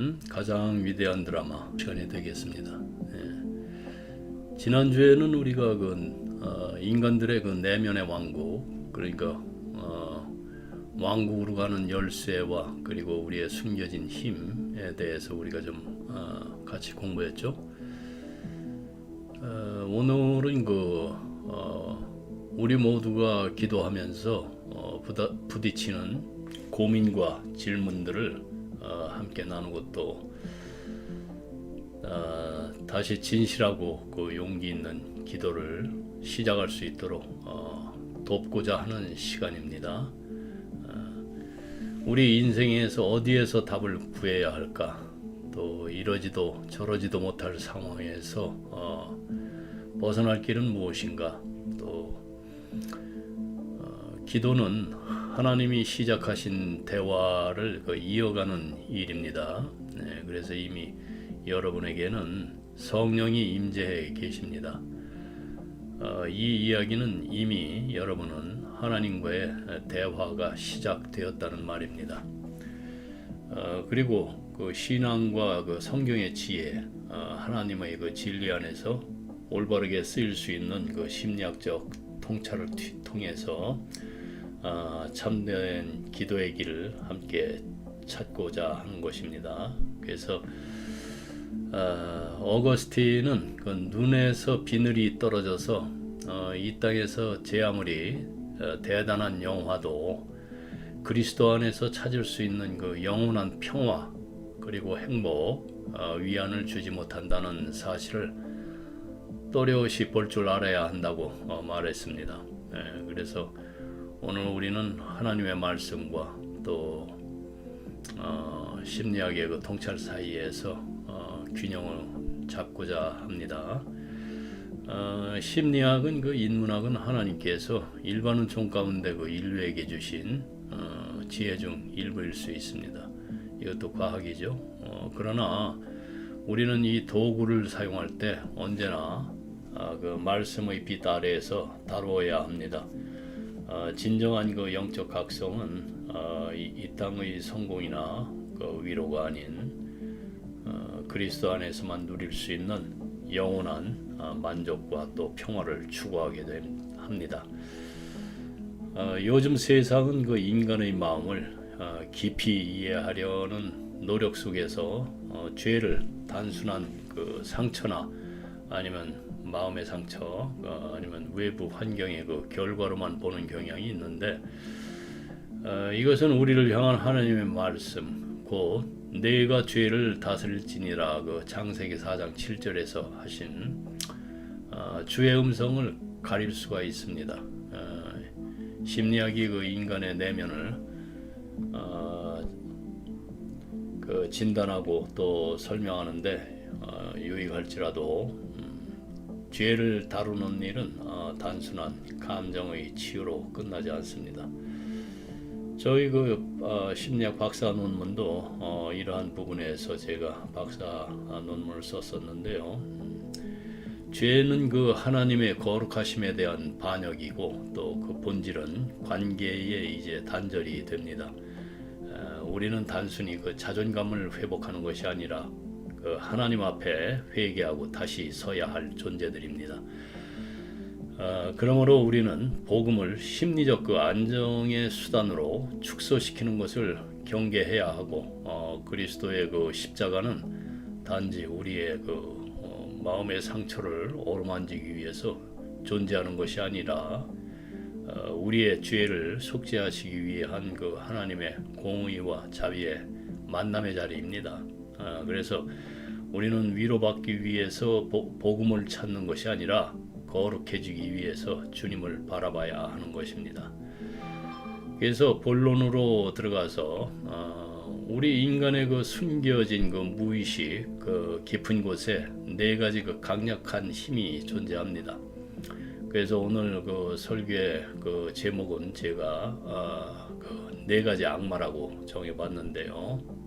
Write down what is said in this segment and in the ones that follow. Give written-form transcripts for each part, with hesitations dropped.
보는 가장 위대한 드라마 시간이 되겠습니다. 지난주에는 우리가 인간들의 그 내면의 왕국, 그러니까 왕국으로 가는 열쇠와 그리고 우리의 숨겨진 힘에 대해서 우리가 좀 같이 공부했죠. 오늘은 우리 모두가 기도하면서 부딪히는 고민과 질문들을 함께 나누고 또 다시 진실하고 그 용기 있는 기도를 시작할 수 있도록 돕고자 하는 시간입니다. 우리 인생에서 어디에서 답을 구해야 할까? 또 이러지도 저러지도 못할 상황에서 벗어날 길은 무엇인가? 또 기도는 하나님이 시작하신 대화를 이어가는 일입니다. 그래서 이미 여러분에게는 성령이 임재해 계십니다. 이 이야기는 이미 여러분은 하나님과의 대화가 시작되었다는 말입니다. 그리고 그 신앙과 그 성경의 지혜, 하나님의 그 진리 안에서 올바르게 쓰일 수 있는 그 심리학적 통찰을 통해서 참된 기도의 길을 함께 찾고자 하는 것입니다. 그래서 어거스틴은 그 눈에서 비늘이 떨어져서 이 땅에서 제 아무리 대단한 영화도 그리스도 안에서 찾을 수 있는 그 영원한 평화 그리고 행복, 위안을 주지 못한다는 사실을 또렷이 볼 줄 알아야 한다고 말했습니다. 그래서 오늘 우리는 하나님의 말씀과 또 심리학의 그 통찰 사이에서 균형을 잡고자 합니다. 심리학은 그 인문학은 하나님께서 일반 은총 가운데 그 인류에게 주신 지혜 중 일부일 수 있습니다. 이것도 과학이죠. 그러나 우리는 이 도구를 사용할 때 언제나 그 말씀의 빛 아래에서 다루어야 합니다. 진정한 그 영적 각성은 이 땅의 성공이나 그 위로가 아닌 그리스도 안에서만 누릴 수 있는 영원한 만족과 또 평화를 추구하게 합니다. 요즘 세상은 그 인간의 마음을 깊이 이해하려는 노력 속에서 죄를 단순한 그 상처나 아니면 마음의 상처 아니면 외부 환경의 그 결과로만 보는 경향이 있는데 이것은 우리를 향한 하나님의 말씀 곧 내가 죄를 다스릴지니라 그 창세기 4장 7절에서 하신 주의 음성을 가릴 수가 있습니다. 심리학이 그 인간의 내면을 그 진단하고 또 설명하는데 유익할지라도 죄를 다루는 일은 단순한 감정의 치유로 끝나지 않습니다. 저희 심리학 박사 논문도 이러한 부분에서 제가 박사 논문을 썼었는데요. 죄는 그 하나님의 거룩하심에 대한 반역이고 또 그 본질은 관계의 이제 단절이 됩니다. 우리는 단순히 그 자존감을 회복하는 것이 아니라 그 하나님 앞에 회개하고 다시 서야 할 존재들입니다. 그러므로 우리는 복음을 심리적 그 안정의 수단으로 축소시키는 것을 경계해야 하고 그리스도의 그 십자가는 단지 우리의 그 마음의 상처를 어루만지기 위해서 존재하는 것이 아니라 우리의 죄를 속죄하시기 위한 그 하나님의 공의와 자비의 만남의 자리입니다. 그래서 우리는 위로받기 위해서 복음을 찾는 것이 아니라 거룩해지기 위해서 주님을 바라봐야 하는 것입니다. 그래서 본론으로 들어가서 우리 인간의 그 숨겨진 그 무의식 그 깊은 곳에 네 가지 그 강력한 힘이 존재합니다. 그래서 오늘 그 설교의 그 제목은 제가 그 네 가지 악마라고 정해봤는데요.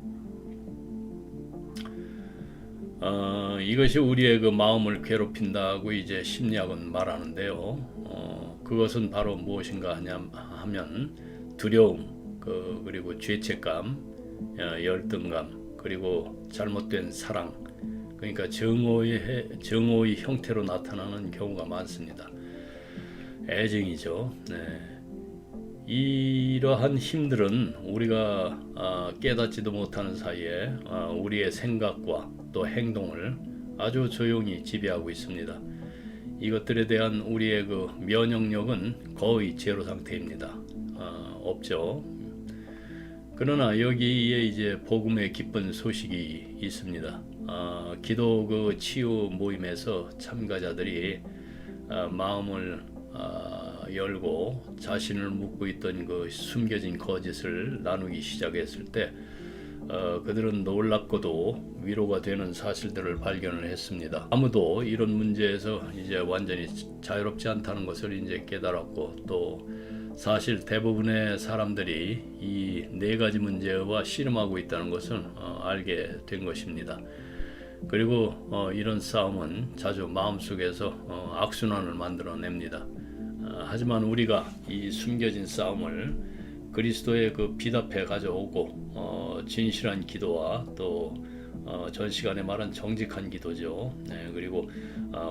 이것이 우리의 그 마음을 괴롭힌다고 이제 심리학은 말하는데요. 그것은 바로 무엇인가 하면 두려움, 그리고 죄책감, 열등감, 그리고 잘못된 사랑, 그러니까 정오의 형태로 나타나는 경우가 많습니다. 애정이죠. 이러한 힘들은 우리가 깨닫지도 못하는 사이에 우리의 생각과 또 행동을 아주 조용히 지배하고 있습니다. 이것들에 대한 우리의 그 면역력은 거의 제로 상태입니다. 없죠. 그러나 여기에 이제 복음의 기쁜 소식이 있습니다. 기도 그 치유 모임에서 참가자들이 마음을 열고 자신을 묻고 있던 그 숨겨진 거짓을 나누기 시작했을 때 그들은 놀랍고도 위로가 되는 사실들을 발견을 했습니다. 아무도 이런 문제에서 이제 완전히 자유롭지 않다는 것을 이제 깨달았고, 또 사실 대부분의 사람들이 이 네 가지 문제와 씨름하고 있다는 것을 알게 된 것입니다. 그리고 이런 싸움은 자주 마음속에서 악순환을 만들어냅니다. 하지만 우리가 이 숨겨진 싸움을 그리스도의 그 빛 앞에 가져오고 진실한 기도와 또 전 시간에 말한 정직한 기도죠. 그리고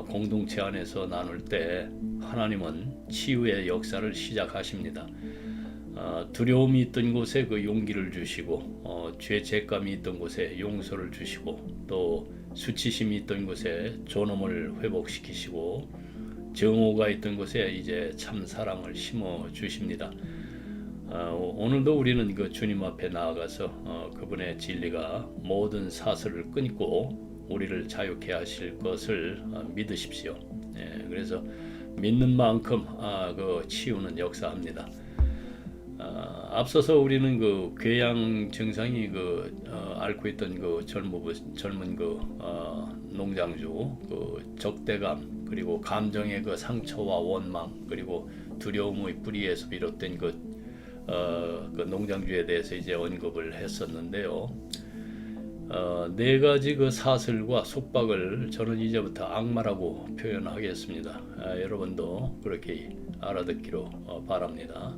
공동체 안에서 나눌 때 하나님은 치유의 역사를 시작하십니다. 두려움이 있던 곳에 그 용기를 주시고, 죄책감이 있던 곳에 용서를 주시고, 또 수치심이 있던 곳에 존엄을 회복시키시고, 정오가 있던 곳에 이제 참 사랑을 심어 주십니다. 오늘도 우리는 그 주님 앞에 나아가서 그분의 진리가 모든 사슬을 끊고 우리를 자유케 하실 것을 믿으십시오. 그래서 믿는 만큼 그 치유는 역사합니다. 앞서서 우리는 그 궤양 증상이 앓고 있던 그 젊은 농장주 그 적대감, 그리고 감정의 그 상처와 원망, 그리고 두려움의 뿌리에서 비롯된 그 농장주에 대해서 이제 언급을 했었는데요. 네 가지 그 사슬과 속박을 저는 이제부터 악마라고 표현하겠습니다. 여러분도 그렇게 알아듣기로 바랍니다.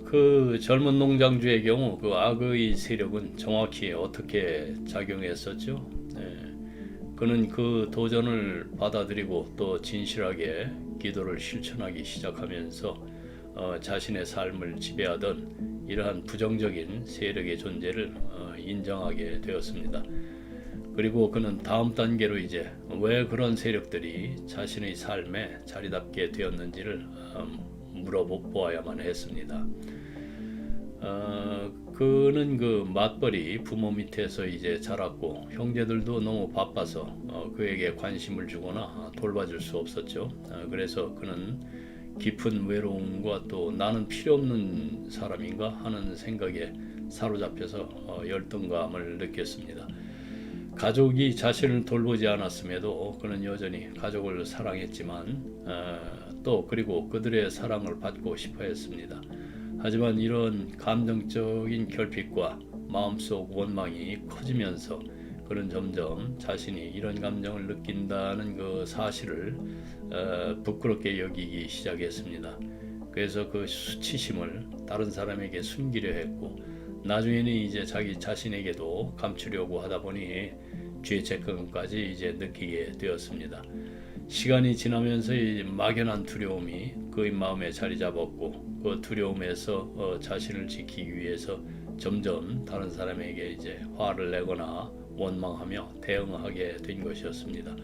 그 젊은 농장주의 경우 그 악의 세력은 정확히 어떻게 작용했었죠? 그는 그 도전을 받아들이고 또 진실하게 기도를 실천하기 시작하면서 자신의 삶을 지배하던 이러한 부정적인 세력의 존재를 인정하게 되었습니다. 그리고 그는 다음 단계로 이제 왜 그런 세력들이 자신의 삶에 자리 잡게 되었는지를 물어보아야만 했습니다. 그는 그 맞벌이 부모 밑에서 이제 자랐고, 형제들도 너무 바빠서 그에게 관심을 주거나 돌봐줄 수 없었죠. 그래서 그는 깊은 외로움과 또 나는 필요 없는 사람인가 하는 생각에 사로잡혀서 열등감을 느꼈습니다. 가족이 자신을 돌보지 않았음에도 그는 여전히 가족을 사랑했지만 또 그리고 그들의 사랑을 받고 싶어 했습니다. 하지만 이런 감정적인 결핍과 마음속 원망이 커지면서 그는 점점 자신이 이런 감정을 느낀다는 그 사실을 부끄럽게 여기기 시작했습니다. 그래서 그 수치심을 다른 사람에게 숨기려 했고, 나중에는 이제 자기 자신에게도 감추려고 하다 보니 죄책감까지 이제 느끼게 되었습니다. 시간이 지나면서 이 막연한 두려움이 그의 마음에 자리 잡았고, 그 두려움에서 자신을 지키기 위해서 점점 다른 사람에게 이제 화를 내거나 원망하며 대응하게 된 것이었습니다.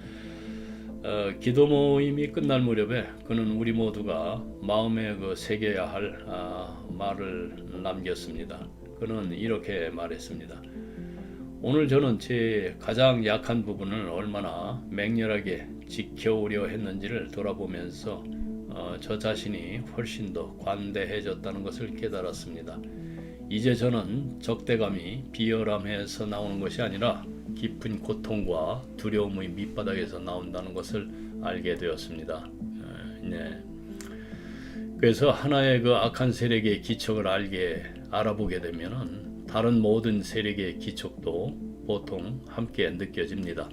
기도 모임이 끝날 무렵에 그는 우리 모두가 마음에 새겨야 할 말을 남겼습니다. 그는 이렇게 말했습니다. 오늘 저는 제 가장 약한 부분을 얼마나 맹렬하게 지켜오려 했는지를 돌아보면서 저 자신이 훨씬 더 관대해졌다는 것을 깨달았습니다. 이제 저는 적대감이 비열함에서 나오는 것이 아니라 깊은 고통과 두려움의 밑바닥에서 나온다는 것을 알게 되었습니다. 그래서 하나의 그 악한 세력의 기척을 알아보게 되면은 다른 모든 세력의 기척도 보통 함께 느껴집니다.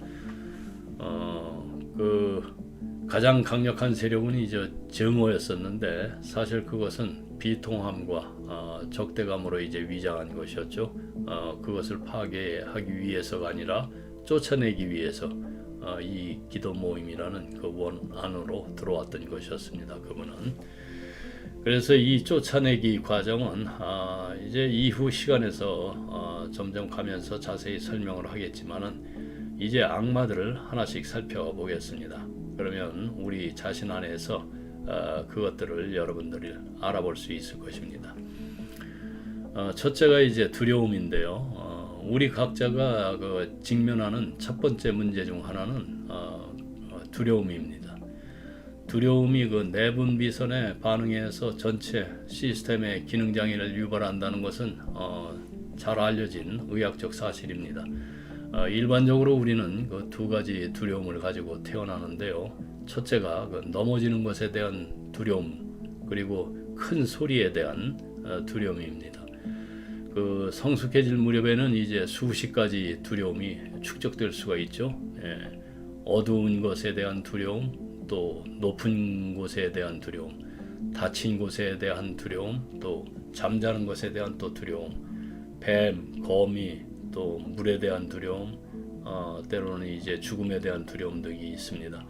그 가장 강력한 세력은 이제 정오였었는데 사실 그것은 비통함과 적대감으로 이제 위장한 것이었죠. 그것을 파괴하기 위해서가 아니라 쫓아내기 위해서 이 기도 모임이라는 그 원 안으로 들어왔던 것이었습니다. 그분은. 그래서 이 쫓아내기 과정은 이제 이후 시간에서 점점 가면서 자세히 설명을 하겠지만은 이제 악마들을 하나씩 살펴보겠습니다. 그러면 우리 자신 안에서 그것들을 여러분들이 알아볼 수 있을 것입니다. 첫째가 이제 두려움인데요. 우리 각자가 직면하는 첫 번째 문제 중 하나는 두려움입니다. 두려움이 그 내분비선에 반응해서 전체 시스템의 기능 장애를 유발한다는 것은 잘 알려진 의학적 사실입니다. 일반적으로 우리는 그 두 가지 두려움을 가지고 태어나는데요. 첫째가 그 넘어지는 것에 대한 두려움, 그리고 큰 소리에 대한 두려움입니다. 그 성숙해질 무렵에는 이제 수십 가지 두려움이 축적될 수가 있죠. 어두운 것에 대한 두려움, 또 높은 곳에 대한 두려움, 다친 곳에 대한 두려움, 또 잠자는 것에 대한 또 두려움, 뱀, 거미, 또 물에 대한 두려움, 때로는 이제 죽음에 대한 두려움 등이 있습니다.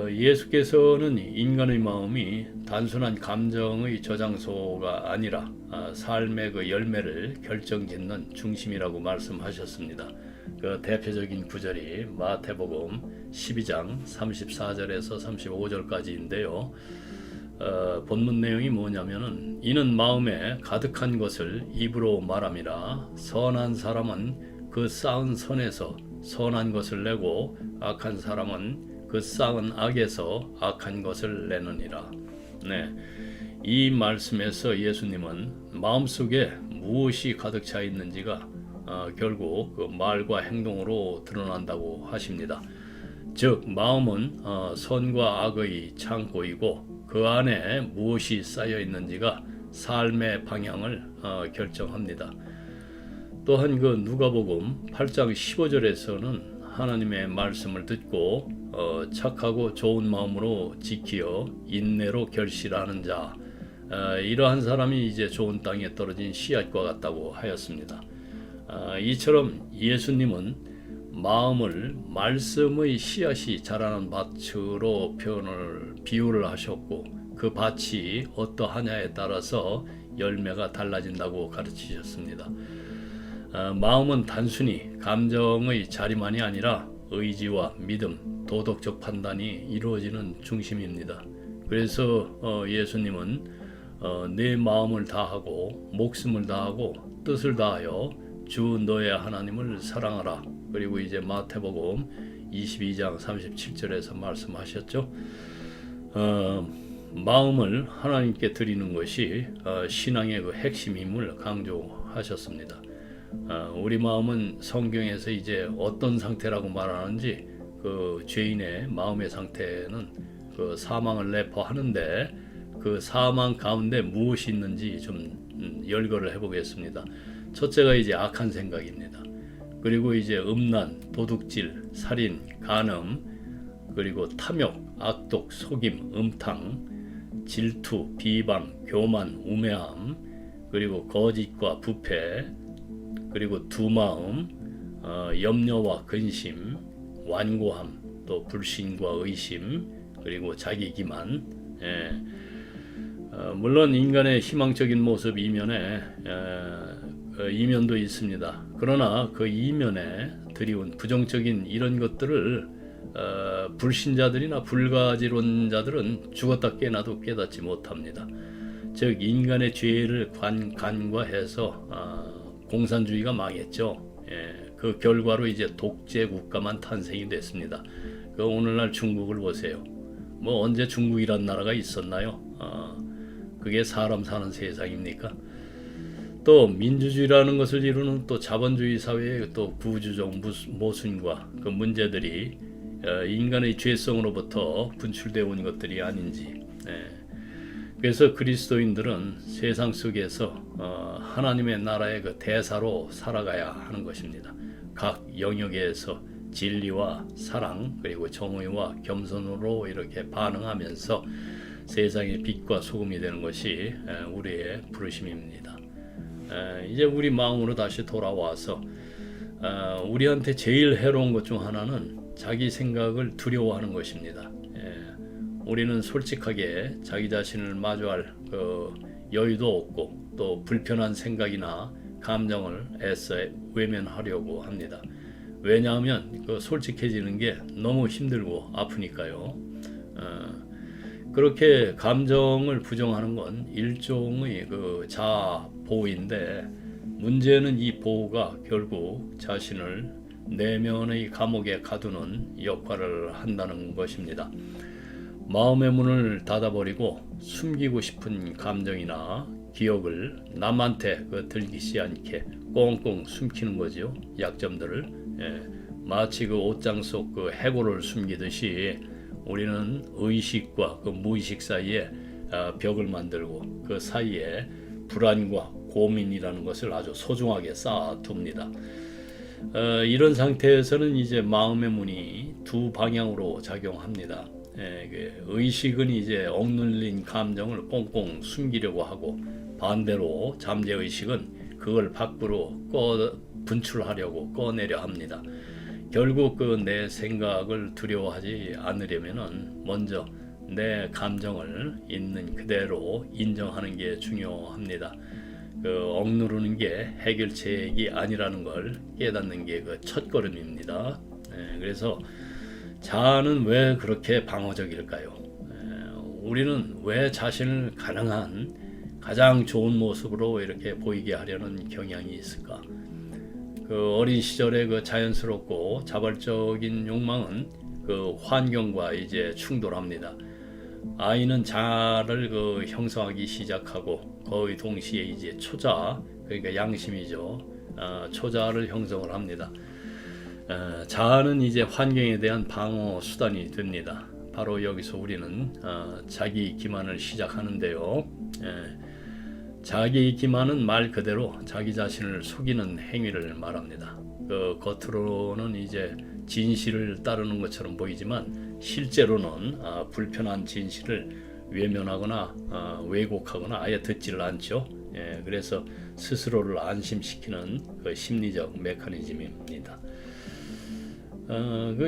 예수께서는 인간의 마음이 단순한 감정의 저장소가 아니라 삶의 그 열매를 결정짓는 중심이라고 말씀하셨습니다. 그 대표적인 구절이 마태복음 12장 34절에서 35절까지인데요. 본문 내용이 뭐냐면은 이는 마음에 가득한 것을 입으로 말함이라. 선한 사람은 그 쌓은 선에서 선한 것을 내고 악한 사람은 그 쌓은 악에서 악한 것을 내느니라. 이 말씀에서 예수님은 마음속에 무엇이 가득 차 있는지가 결국 그 말과 행동으로 드러난다고 하십니다. 즉 마음은 선과 악의 창고이고 그 안에 무엇이 쌓여 있는지가 삶의 방향을 결정합니다. 또한 그 누가복음 8장 15절에서는 하나님의 말씀을 듣고 착하고 좋은 마음으로 지키어 인내로 결실하는 자, 이러한 사람이 이제 좋은 땅에 떨어진 씨앗과 같다고 하였습니다. 이처럼 예수님은 마음을 말씀의 씨앗이 자라는 밭으로 비유를 하셨고 그 밭이 어떠하냐에 따라서 열매가 달라진다고 가르치셨습니다. 마음은 단순히 감정의 자리만이 아니라 의지와 믿음, 도덕적 판단이 이루어지는 중심입니다. 그래서 예수님은 내 마음을 다하고 목숨을 다하고 뜻을 다하여 주 너의 하나님을 사랑하라. 그리고 이제 마태복음 22장 37절에서 말씀하셨죠. 마음을 하나님께 드리는 것이 신앙의 그 핵심임을 강조하셨습니다. 우리 마음은 성경에서 이제 어떤 상태라고 말하는지 그 죄인의 마음의 상태는 그 사망을 내포하는데 그 사망 가운데 무엇이 있는지 좀 열거를 해보겠습니다. 첫째가 이제 악한 생각입니다. 그리고 이제 음란, 도둑질, 살인, 간음, 그리고 탐욕, 악독, 속임, 음탕, 질투, 비방, 교만, 우매함, 그리고 거짓과 부패, 그리고 두마음, 염려와 근심, 완고함, 또 불신과 의심, 그리고 자기기만. 물론 인간의 희망적인 모습 이면도 있습니다. 그러나 그 이면에 드리운 부정적인 이런 것들을 불신자들이나 불가지론자들은 죽었다 깨어나도 깨닫지 못합니다. 즉 인간의 죄를 간과해서 공산주의가 망했죠. 그 결과로 이제 독재 국가만 탄생이 됐습니다. 그 오늘날 중국을 보세요. 뭐 언제 중국이란 나라가 있었나요? 그게 사람 사는 세상입니까? 또 민주주의라는 것을 이루는 또 자본주의 사회의 또 구조적 모순과 그 문제들이 인간의 죄성으로부터 분출되어 온 것들이 아닌지. 그래서 그리스도인들은 세상 속에서 하나님의 나라의 그 대사로 살아가야 하는 것입니다. 각 영역에서 진리와 사랑 그리고 정의와 겸손으로 이렇게 반응하면서 세상의 빛과 소금이 되는 것이 우리의 부르심입니다. 이제 우리 마음으로 다시 돌아와서 우리한테 제일 해로운 것 중 하나는 자기 생각을 두려워하는 것입니다. 우리는 솔직하게 자기 자신을 마주할 여유도 없고 또 불편한 생각이나 감정을 애써 외면하려고 합니다. 왜냐하면 솔직해지는 게 너무 힘들고 아프니까요. 그렇게 감정을 부정하는 건 일종의 자아 보호인데 문제는 이 보호가 결국 자신을 내면의 감옥에 가두는 역할을 한다는 것입니다. 마음의 문을 닫아버리고 숨기고 싶은 감정이나 기억을 남한테 들키지 않게 꽁꽁 숨기는 거죠. 약점들을 마치 옷장 속 해골을 숨기듯이 우리는 의식과 무의식 사이에 벽을 만들고 그 사이에 불안과 고민이라는 것을 아주 소중하게 쌓아둡니다. 이런 상태에서는 이제 마음의 문이 두 방향으로 작용합니다. 의식은 이제 억눌린 감정을 꽁꽁 숨기려고 하고 반대로 잠재의식은 그걸 밖으로 분출하려고 꺼내려 합니다. 결국 내 생각을 두려워하지 않으려면은 먼저 내 감정을 있는 그대로 인정하는 게 중요합니다. 억누르는 게 해결책이 아니라는 걸 깨닫는 게 첫걸음입니다. 그래서 자아는 왜 그렇게 방어적일까요? 우리는 왜 자신을 가능한 가장 좋은 모습으로 이렇게 보이게 하려는 경향이 있을까? 어린 시절의 자연스럽고 자발적인 욕망은 환경과 이제 충돌합니다. 아이는 자아를 형성하기 시작하고 거의 동시에 이제 초자, 그러니까 양심이죠. 초자를 형성을 합니다. 자아는 이제 환경에 대한 방어 수단이 됩니다. 바로 여기서 우리는 자기 기만을 시작하는데요. 자기 기만은 말 그대로 자기 자신을 속이는 행위를 말합니다. 겉으로는 이제 진실을 따르는 것처럼 보이지만 실제로는 불편한 진실을 외면하거나 왜곡하거나 아예 듣지를 않죠. 그래서 스스로를 안심시키는 심리적 메커니즘입니다.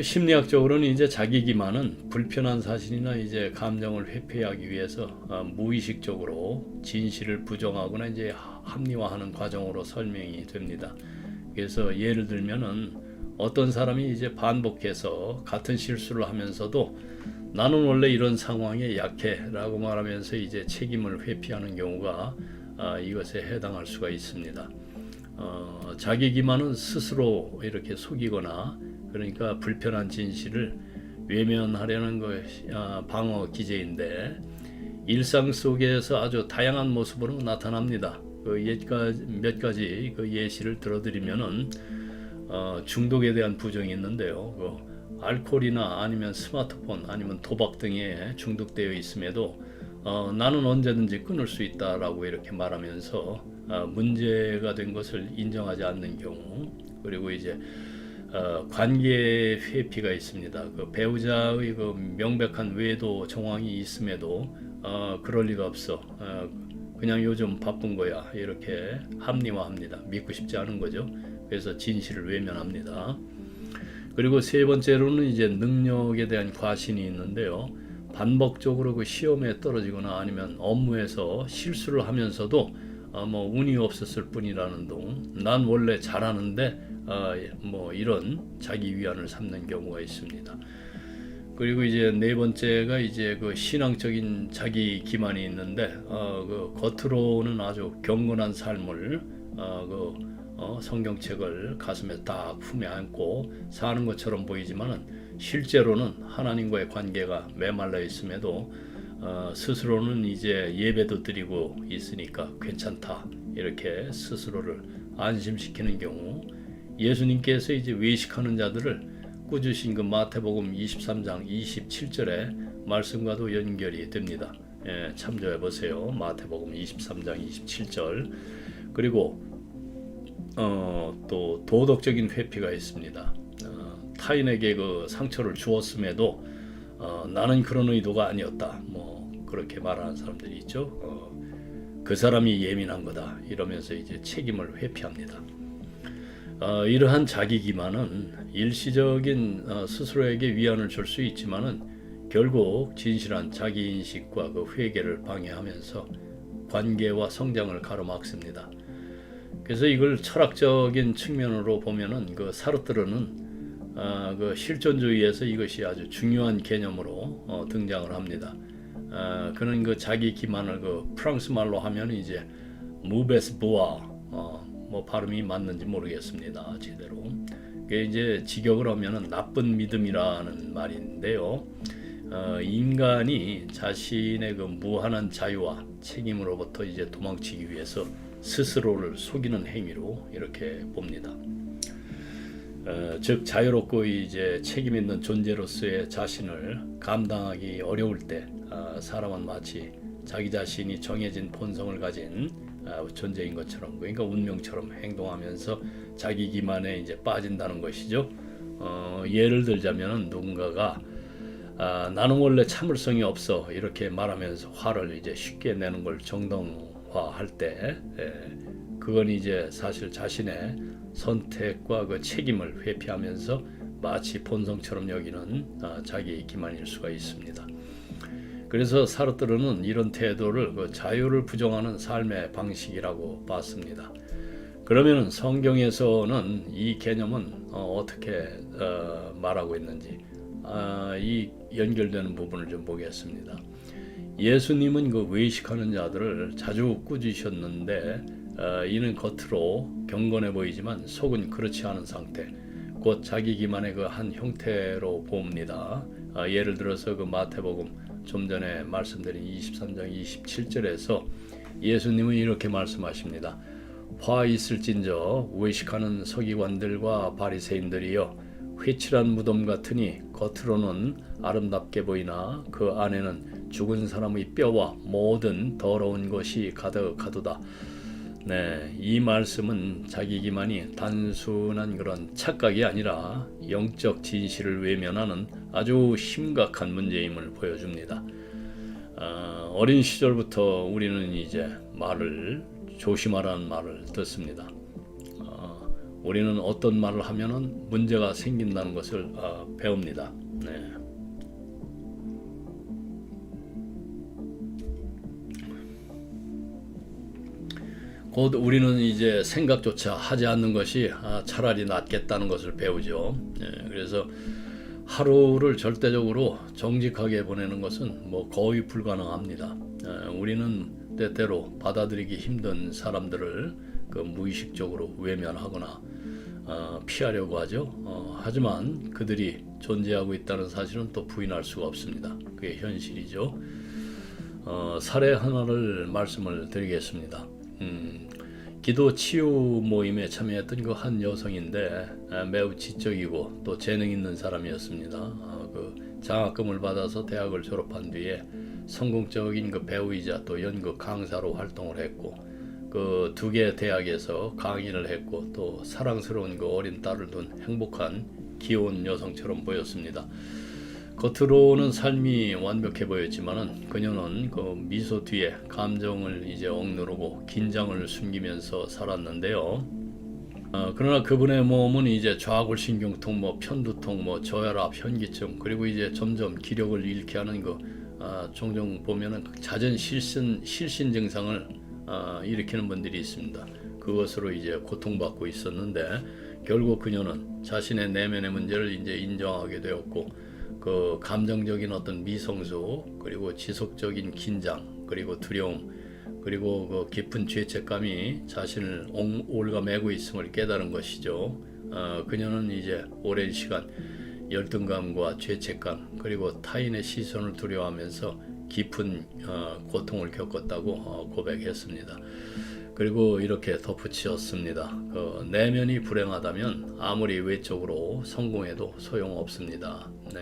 심리학적으로는 이제 자기 기만은 불편한 사실이나 이제 감정을 회피하기 위해서 무의식적으로 진실을 부정하거나 이제 합리화하는 과정으로 설명이 됩니다. 그래서 예를 들면은 어떤 사람이 이제 반복해서 같은 실수를 하면서도 나는 원래 이런 상황에 약해라고 말하면서 이제 책임을 회피하는 경우가 이것에 해당할 수가 있습니다. 자기 기만은 스스로 이렇게 속이거나 그러니까 불편한 진실을 외면하려는 것이 방어 기제인데 일상 속에서 아주 다양한 모습으로 나타납니다. 몇 가지 예시를 들어드리면은 중독에 대한 부정이 있는데요. 알코올이나 아니면 스마트폰 아니면 도박 등에 중독되어 있음에도 나는 언제든지 끊을 수 있다라고 이렇게 말하면서 문제가 된 것을 인정하지 않는 경우, 그리고 이제 관계 회피가 있습니다. 배우자의 명백한 외도 정황이 있음에도 그럴 리가 없어. 그냥 요즘 바쁜 거야. 이렇게 합리화합니다. 믿고 싶지 않은 거죠. 그래서 진실을 외면합니다. 그리고 세 번째로는 이제 능력에 대한 과신이 있는데요. 반복적으로 시험에 떨어지거나 아니면 업무에서 실수를 하면서도 운이 없었을 뿐이라는 둥, 난 원래 잘하는데 이런 자기 위안을 삼는 경우가 있습니다. 그리고 이제 네 번째가 이제 신앙적인 자기 기만이 있는데 겉으로는 아주 경건한 삶을 성경책을 가슴에 딱 품에 안고 사는 것처럼 보이지만은 실제로는 하나님과의 관계가 메말라 있음에도 스스로는 이제 예배도 드리고 있으니까 괜찮다 이렇게 스스로를 안심시키는 경우, 예수님께서 이제 외식하는 자들을 꾸짖으신 마태복음 23장 27절의 말씀과도 연결이 됩니다. 참조해 보세요. 마태복음 23장 27절. 그리고 또 도덕적인 회피가 있습니다. 타인에게 그 상처를 주었음에도 나는 그런 의도가 아니었다. 뭐 그렇게 말하는 사람들이 있죠. 그 사람이 예민한 거다. 이러면서 이제 책임을 회피합니다. 이러한 자기 기만은 일시적인 스스로에게 위안을 줄 수 있지만은 결국 진실한 자기 인식과 그 회개를 방해하면서 관계와 성장을 가로막습니다. 그래서 이걸 철학적인 측면으로 보면은 그 사르트르는 그 실존주의에서 이것이 아주 중요한 개념으로 등장을 합니다. 그는 그 자기 기만을 그 프랑스 말로 하면 이제 무베스 부아 뭐 발음이 맞는지 모르겠습니다. 제대로. 그게 이제 직역을 하면은 나쁜 믿음이라는 말인데요. 인간이 자신의 그 무한한 자유와 책임으로부터 이제 도망치기 위해서 스스로를 속이는 행위로 이렇게 봅니다. 즉 자유롭고 이제 책임 있는 존재로서의 자신을 감당하기 어려울 때 사람은 마치 자기 자신이 정해진 본성을 가진 존재인 것처럼, 그러니까 운명처럼 행동하면서 자기 기만에 이제 빠진다는 것이죠. 예를 들자면 누군가가 나는 원래 참을성이 없어 이렇게 말하면서 화를 이제 쉽게 내는 걸 정당화할 때, 그건 이제 사실 자신의 선택과 그 책임을 회피하면서 마치 본성처럼 여기는 자기 기만일 수가 있습니다. 그래서 사르트르는 이런 태도를 그 자유를 부정하는 삶의 방식이라고 봤습니다. 그러면 성경에서는 이 개념은 어떻게 말하고 있는지 이 연결되는 부분을 좀 보겠습니다. 예수님은 그 외식하는 자들을 자주 꾸짖으셨는데 이는 겉으로 경건해 보이지만 속은 그렇지 않은 상태, 곧 자기 기만의 그 한 형태로 봅니다. 예를 들어서 그 마태복음 좀 전에 말씀드린 23장 27절에서 예수님은 이렇게 말씀하십니다. 화 있을진저 외식하는 서기관들과 바리새인들이여, 회칠한 무덤 같으니 겉으로는 아름답게 보이나 그 안에는 죽은 사람의 뼈와 모든 더러운 것이 가득하도다. 네, 이 말씀은 자기 기만이 단순한 그런 착각이 아니라 영적 진실을 외면하는 아주 심각한 문제임을 보여줍니다. 어린 시절부터 우리는 이제 말을 조심하라는 말을 듣습니다. 우리는 어떤 말을 하면은 문제가 생긴다는 것을 배웁니다. 네. 곧 우리는 이제 생각조차 하지 않는 것이 차라리 낫겠다는 것을 배우죠. 그래서 하루를 절대적으로 정직하게 보내는 것은 뭐 거의 불가능합니다. 우리는 때때로 받아들이기 힘든 사람들을 그 무의식적으로 외면하거나 피하려고 하죠. 하지만 그들이 존재하고 있다는 사실은 또 부인할 수가 없습니다. 그게 현실이죠. 사례 하나를 말씀을 드리겠습니다. 기도 치유 모임에 참여했던 그 한 여성인데 매우 지적이고 또 재능 있는 사람이었습니다. 그 장학금을 받아서 대학을 졸업한 뒤에 성공적인 그 배우이자 또 연극 강사로 활동을 했고, 그 두 개의 대학에서 강의를 했고, 또 사랑스러운 그 어린 딸을 둔 행복한 귀여운 여성처럼 보였습니다. 겉으로는 삶이 완벽해 보였지만은 그녀는 그 미소 뒤에 감정을 이제 억누르고 긴장을 숨기면서 살았는데요. 그러나 그분의 몸은 이제 좌골신경통, 뭐 편두통, 뭐 저혈압, 현기증, 그리고 이제 점점 기력을 잃게 하는 그 종종 보면은 잦은 실신 증상을 일으키는 분들이 있습니다. 그것으로 이제 고통받고 있었는데 결국 그녀는 자신의 내면의 문제를 이제 인정하게 되었고, 그 감정적인 어떤 미성숙, 그리고 지속적인 긴장, 그리고 두려움, 그리고 그 깊은 죄책감이 자신을 올가매고 있음을 깨달은 것이죠. 그녀는 이제 오랜 시간 열등감과 죄책감, 그리고 타인의 시선을 두려워하면서 깊은 고통을 겪었다고 고백했습니다. 그리고 이렇게 덧붙였습니다. 그 내면이 불행하다면 아무리 외적으로 성공해도 소용없습니다. 네.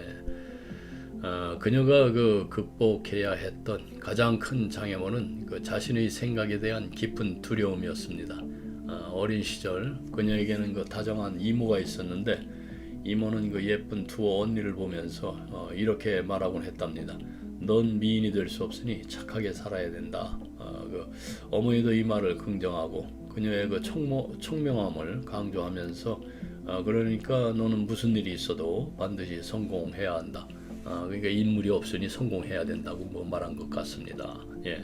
그녀가 그 극복해야 했던 가장 큰 장애물은 그 자신의 생각에 대한 깊은 두려움이었습니다. 어린 시절 그녀에게는 그 다정한 이모가 있었는데 이모는 그 예쁜 두 언니를 보면서 이렇게 말하곤 했답니다. 넌 미인이 될 수 없으니 착하게 살아야 된다. 그 어머니도 이 말을 긍정하고 그녀의 그 총명함을 강조하면서 그러니까 너는 무슨 일이 있어도 반드시 성공해야 한다. 그러니까 인물이 없으니 성공해야 된다고 뭐 말한 것 같습니다. 예.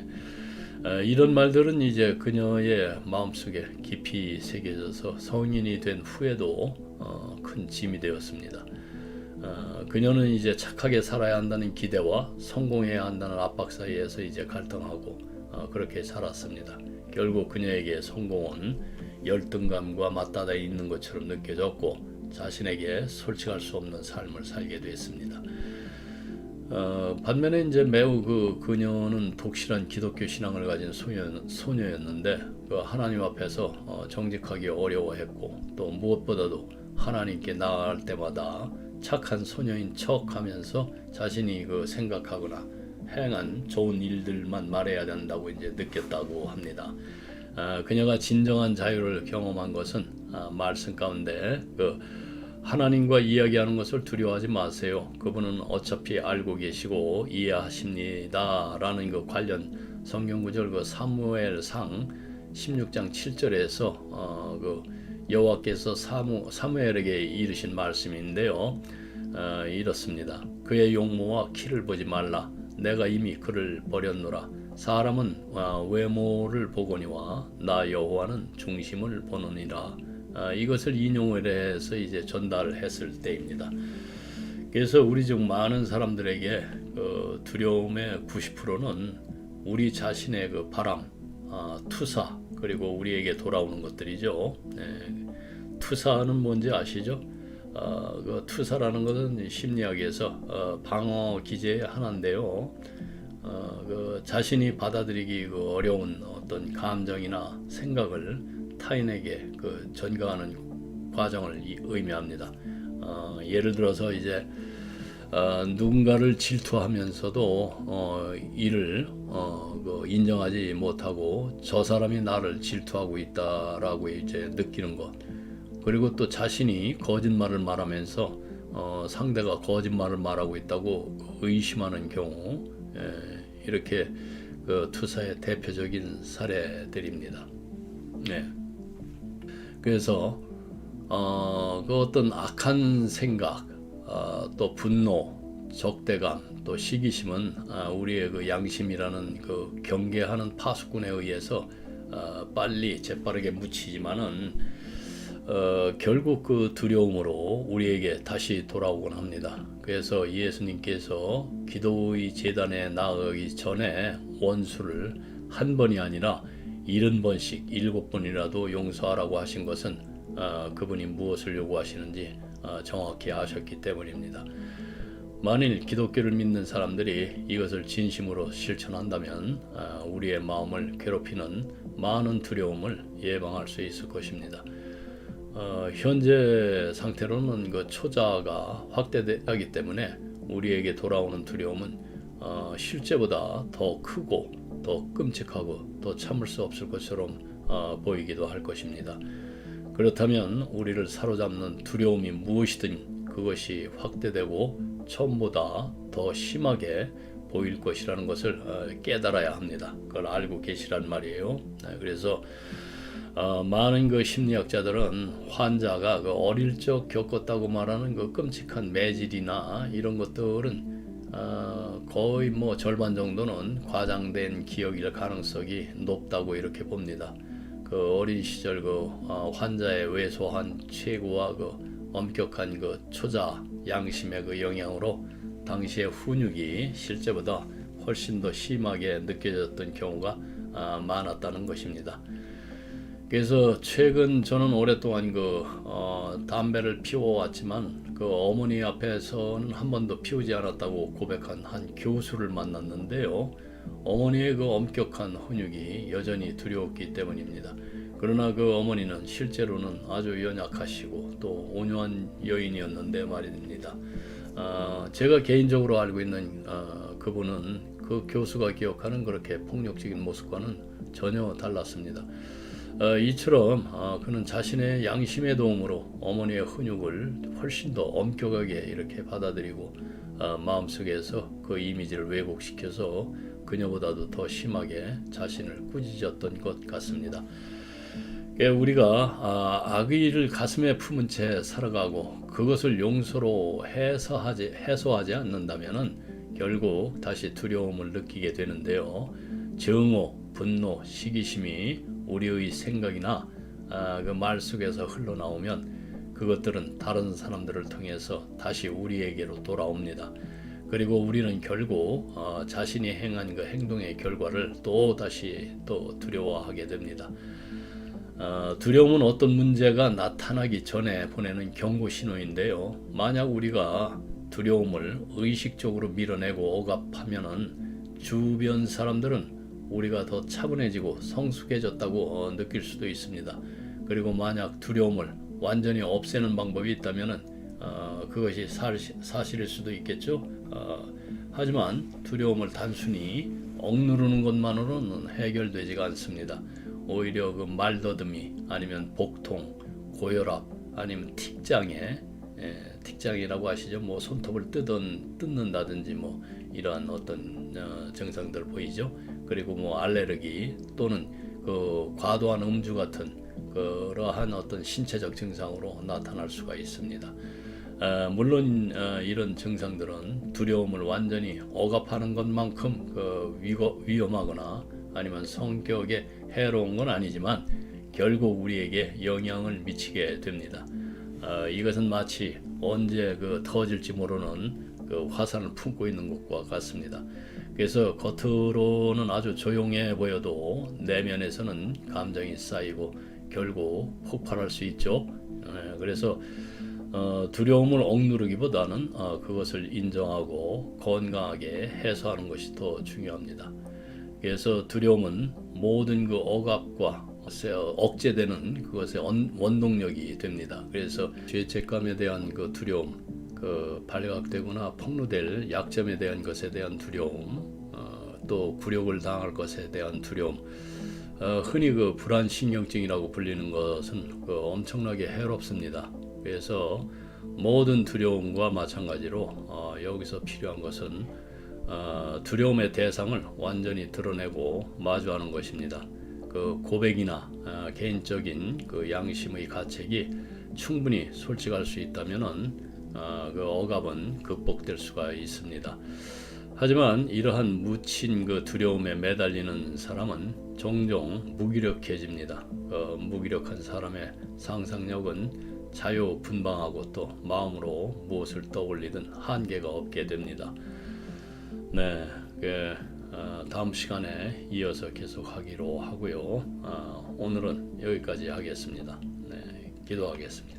이런 말들은 이제 그녀의 마음속에 깊이 새겨져서 성인이 된 후에도 큰 짐이 되었습니다. 그녀는 이제 착하게 살아야 한다는 기대와 성공해야 한다는 압박 사이에서 이제 갈등하고 그렇게 살았습니다. 결국 그녀에게 성공은 열등감과 맞닿아 있는 것처럼 느껴졌고 자신에게 솔직할 수 없는 삶을 살게 됐습니다. 반면에 이제 매우 그녀는 독실한 기독교 신앙을 가진 소녀였는데 그 하나님 앞에서 정직하기 어려워했고 또 무엇보다도 하나님께 나아갈 때마다 착한 소녀인 척하면서 자신이 그 생각하거나 행한 좋은 일들만 말해야 된다고 이제 느꼈다고 합니다. 그녀가 진정한 자유를 경험한 것은 말씀 가운데 하나님과 이야기하는 것을 두려워하지 마세요. 그분은 어차피 알고 계시고 이해하십니다. 라는 그 관련 성경 구절 사무엘상 16장 7절에서 여호와께서 사무엘에게 이르신 말씀인데요. 이렇습니다. 그의 용모와 키를 보지 말라. 내가 이미 그를 버렸노라. 사람은 외모를 보거니와 나 여호와는 중심을 보느니라. 이것을 인용을 해서 이제 전달했을 때입니다. 그래서 우리 중 많은 사람들에게 두려움의 90%는 우리 자신의 그 바람, 투사 그리고 우리에게 돌아오는 것들이죠. 투사는 뭔지 아시죠? 그 투사라는 것은 심리학에서 방어 기제의 하나인데요. 그 자신이 받아들이기 어려운 어떤 감정이나 생각을 타인에게 전가하는 과정을 의미합니다. 예를 들어서 이제 누군가를 질투하면서도 이를 인정하지 못하고 저 사람이 나를 질투하고 있다라고 이제 느끼는 것. 그리고 또 자신이 거짓말을 말하면서 상대가 거짓말을 말하고 있다고 의심하는 경우, 이렇게 그 투사의 대표적인 사례들입니다. 네. 그래서 그 어떤 악한 생각, 또 분노, 적대감, 또 시기심은 우리의 그 양심이라는 그 경계하는 파수꾼에 의해서 빨리 재빠르게 묻히지만은 결국 그 두려움으로 우리에게 다시 돌아오곤 합니다. 그래서 예수님께서 기도의 제단에 나아가기 전에 원수를 한 번이 아니라 70번씩 7번이라도 용서하라고 하신 것은 그분이 무엇을 요구하시는지 정확히 아셨기 때문입니다. 만일 기독교를 믿는 사람들이 이것을 진심으로 실천한다면 우리의 마음을 괴롭히는 많은 두려움을 예방할 수 있을 것입니다. 현재 상태로는 그 초자가 확대되기 때문에 우리에게 돌아오는 두려움은 실제보다 더 크고 더 끔찍하고 더 참을 수 없을 것처럼 보이기도 할 것입니다. 그렇다면 우리를 사로잡는 두려움이 무엇이든 그것이 확대되고 처음보다 더 심하게 보일 것이라는 것을 깨달아야 합니다. 그걸 알고 계시란 말이에요. 그래서 많은 그 심리학자들은 환자가 그 어릴 적 겪었다고 말하는 그 끔찍한 매질이나 이런 것들은 거의 뭐 절반 정도는 과장된 기억일 가능성이 높다고 이렇게 봅니다. 그 어린 시절 환자의 왜소한 최고와 엄격한 초자 양심의 영향으로 당시의 훈육이 실제보다 훨씬 더 심하게 느껴졌던 경우가 많았다는 것입니다. 그래서 최근 저는 오랫동안 담배를 피워왔지만 어머니 앞에서는 한 번도 피우지 않았다고 고백한 한 교수를 만났는데요. 어머니의 엄격한 훈육이 여전히 두려웠기 때문입니다. 그러나 어머니는 실제로는 아주 연약하시고 또 온유한 여인이었는데 말입니다. 제가 개인적으로 알고 있는 그분은 그 교수가 기억하는 그렇게 폭력적인 모습과는 전혀 달랐습니다. 이처럼 그는 자신의 양심의 도움으로 어머니의 훈육을 훨씬 더 엄격하게 이렇게 받아들이고 마음속에서 그 이미지를 왜곡시켜서 그녀보다도 더 심하게 자신을 꾸짖었던 것 같습니다. 우리가 악의를 가슴에 품은 채 살아가고 그것을 용서로 해소하지 않는다면은 결국 다시 두려움을 느끼게 되는데요. 증오, 분노, 시기심이 우리의 생각이나 그 말 속에서 흘러나오면 그것들은 다른 사람들을 통해서 다시 우리에게로 돌아옵니다. 그리고 우리는 결국 자신이 행한 그 행동의 결과를 또 다시 두려워하게 됩니다. 두려움은 어떤 문제가 나타나기 전에 보내는 경고 신호인데요. 만약 우리가 두려움을 의식적으로 밀어내고 억압하면은 주변 사람들은 우리가 더 차분해지고 성숙해졌다고 느낄 수도 있습니다. 그리고 만약 두려움을 완전히 없애는 방법이 있다면은 그것이 사실일 수도 있겠죠. 하지만 두려움을 단순히 억누르는 것만으로는 해결되지가 않습니다. 오히려 그 말더듬이 아니면 복통, 고혈압 아니면 틱장이라고 하시죠. 뭐 손톱을 뜯는다든지 뭐 이러한 어떤 증상들 보이죠. 그리고 뭐 알레르기 또는 그 과도한 음주 같은 그러한 어떤 신체적 증상으로 나타날 수가 있습니다. 물론 이런 증상들은 두려움을 완전히 억압하는 것만큼 위험하거나 아니면 성격에 해로운 건 아니지만 결국 우리에게 영향을 미치게 됩니다. 이것은 마치 언제 터질지 모르는 화산을 품고 있는 것과 같습니다. 그래서 겉으로는 아주 조용해 보여도 내면에서는 감정이 쌓이고 결국 폭발할 수 있죠. 그래서 두려움을 억누르기보다는 그것을 인정하고 건강하게 해소하는 것이 더 중요합니다. 그래서 두려움은 모든 그 억압과 억제되는 그것의 원동력이 됩니다. 그래서 죄책감에 대한 그 두려움, 발각되거나 폭로될 약점에 대한 것에 대한 두려움, 또 굴욕을 당할 것에 대한 두려움, 흔히 불안신경증이라고 불리는 것은 엄청나게 해롭습니다. 그래서 모든 두려움과 마찬가지로 여기서 필요한 것은 두려움의 대상을 완전히 드러내고 마주하는 것입니다. 고백이나 개인적인 양심의 가책이 충분히 솔직할 수 있다면은 억압은 극복될 수가 있습니다. 하지만 이러한 묻힌 두려움에 매달리는 사람은 종종 무기력해집니다. 무기력한 사람의 상상력은 자유분방하고 또 마음으로 무엇을 떠올리든 한계가 없게 됩니다. 네, 다음 시간에 이어서 계속하기로 하고요. 오늘은 여기까지 하겠습니다. 네, 기도하겠습니다.